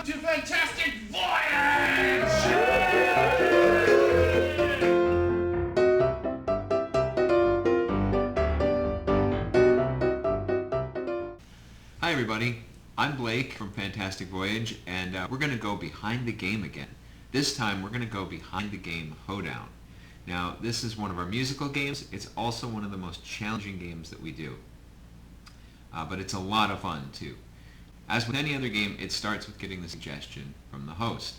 Welcome to Fantastic Voyage! Hi everybody, I'm Blake from Fantastic Voyage, and we're going to go behind the game again. This time we're going to go behind the game Hoedown. Now this is one of our musical games. It's also one of the most challenging games that we do. But it's a lot of fun too. As with any other game, it starts with getting the suggestion from the host.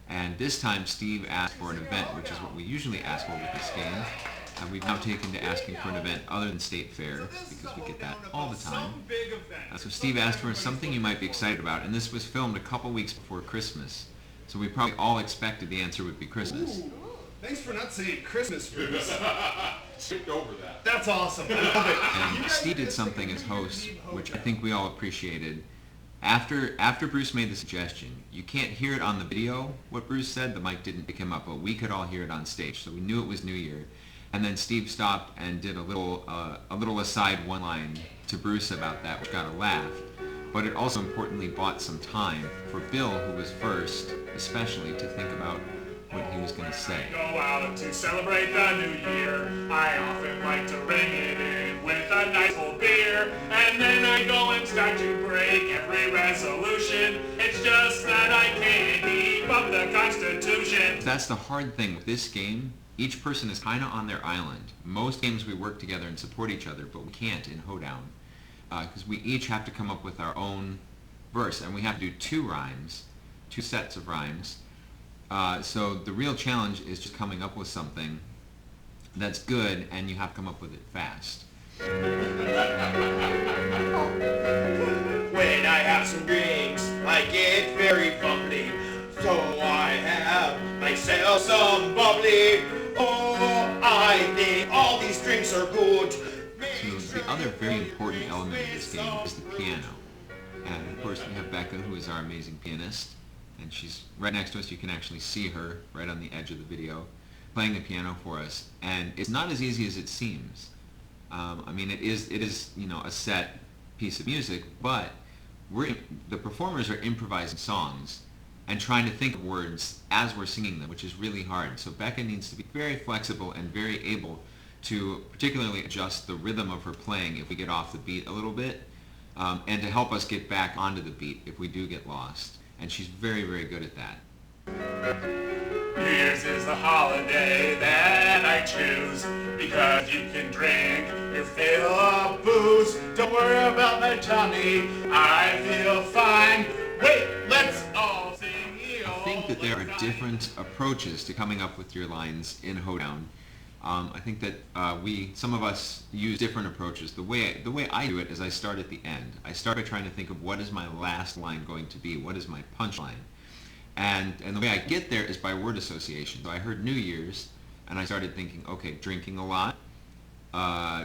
And this time Steve asked for an event, which is what we usually ask for with this game. And we've now taken to asking for an event other than State Fair, because we get that all the time. So Steve asked for something you might be excited about, and this was filmed a couple weeks before Christmas. So we probably all expected the answer would be Christmas. Ooh, thanks for not saying Christmas, Bruce. Skipped over that. That's awesome. I love it. And Steve did something as host, which I think we all appreciated. After Bruce made the suggestion, you can't hear it on the video, what Bruce said, the mic didn't pick him up, but we could all hear it on stage, so we knew it was New Year. And then Steve stopped and did a little aside one line to Bruce about that, which got a laugh. But it also importantly bought some time for Bill, who was first, especially, to think about what he was going to say. Go out to celebrate the new year. I often like to ring it in with a nice full beer, and then I go and start to break every resolution. It's just that I can't keep up the Constitution. That's the hard thing with this game. Each person is kind of on their island. Most games we work together and support each other, but we can't in Hoedown, because we each have to come up with our own verse, and we have to do two sets of rhymes. So the real challenge is just coming up with something that's good, and you have to come up with it fast. When I have some drinks, I get very bubbly. So I have myself some bubbly. Oh, I think all these drinks are good. So the other very important element of this game is the piano. And of course we have Becca, who is our amazing pianist. And she's right next to us. You can actually see her right on the edge of the video playing the piano for us. And it's not as easy as it seems. I mean, it is a set piece of music, but the performers are improvising songs and trying to think of words as we're singing them, which is really hard. So Becca needs to be very flexible and very able to particularly adjust the rhythm of her playing if we get off the beat a little bit, and to help us get back onto the beat if we do get lost. And she's very, very good at that. New Year's is the holiday that I choose, because you can drink your fill of booze. Don't worry about my tummy, I feel fine. Wait, let's all sing. I think that there are different approaches to coming up with your lines in Hoedown. I think that some of us use different approaches. The way I do it is I start at the end. I start by trying to think of what is my last line going to be, what is my punchline. And the way I get there is by word association. So I heard New Year's, and I started thinking, okay, drinking a lot,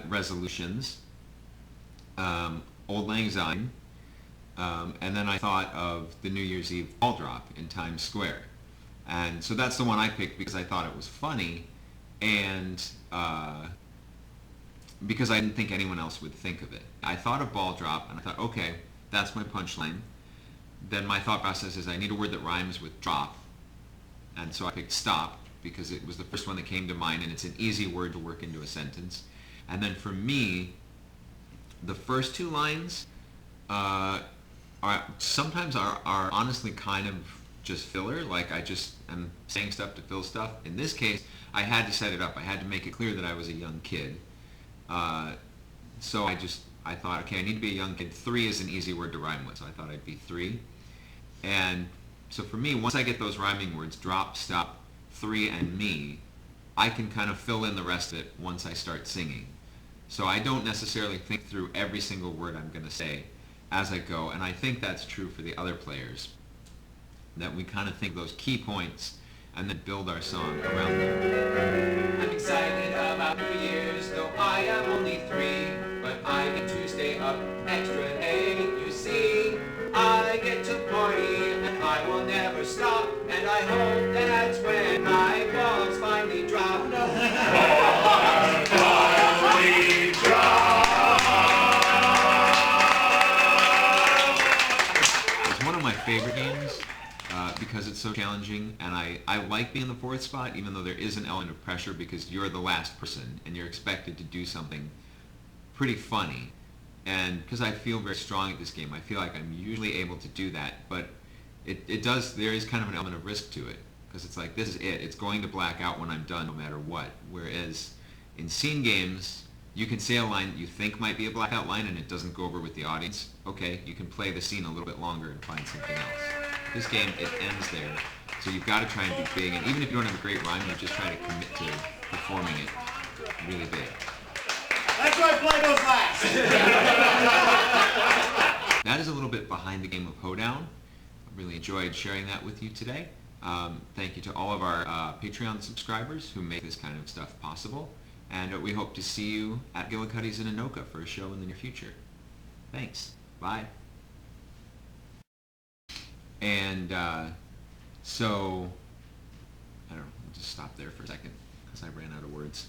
resolutions, Old Lang Syne, and then I thought of the New Year's Eve ball drop in Times Square. And so that's the one I picked because I thought it was funny, and because I didn't think anyone else would think of it. I thought of ball drop, and I thought, okay, that's my punchline. Then my thought process is I need a word that rhymes with drop, and so I picked stop because it was the first one that came to mind, and it's an easy word to work into a sentence. And then for me, the first two lines sometimes are honestly kind of just filler, like I just am saying stuff to fill stuff. In this case, I had to set it up. I had to make it clear that I was a young kid. So I thought, okay, I need to be a young kid. 3 is an easy word to rhyme with, so I thought I'd be 3. And so for me, once I get those rhyming words, drop, stop, 3, and me, I can kind of fill in the rest of it once I start singing. So I don't necessarily think through every single word I'm going to say as I go, and I think that's true for the other players, that we kind of think those key points and then build our song around them. I'm excited about New Year's, though I am only 3, but I get to stay up extra late, you see. I get to party, and I will never stop, and I hope that's when my balls finally drop. Finally drop. It's one of my favorite games because it's so challenging, and I like being in the fourth spot, even though there is an element of pressure because you're the last person and you're expected to do something pretty funny. And because I feel very strong at this game, I feel like I'm usually able to do that, but there is kind of an element of risk to it, because it's like, this is it. It's going to black out when I'm done no matter what. Whereas in scene games, you can say a line that you think might be a blackout line and it doesn't go over with the audience. Okay, you can play the scene a little bit longer and find something else. This game, it ends there. So you've got to try and be big, and even if you don't have a great rhyme, you just try to commit to performing it really big. That's why Play-Doh's last. That is a little bit behind the game of Hoedown. I really enjoyed sharing that with you today. Thank you to all of our Patreon subscribers who make this kind of stuff possible. And we hope to see you at Gillicuddy's in Anoka for a show in the near future. Thanks. Bye. And so, I don't know, we'll just stop there for a second because I ran out of words.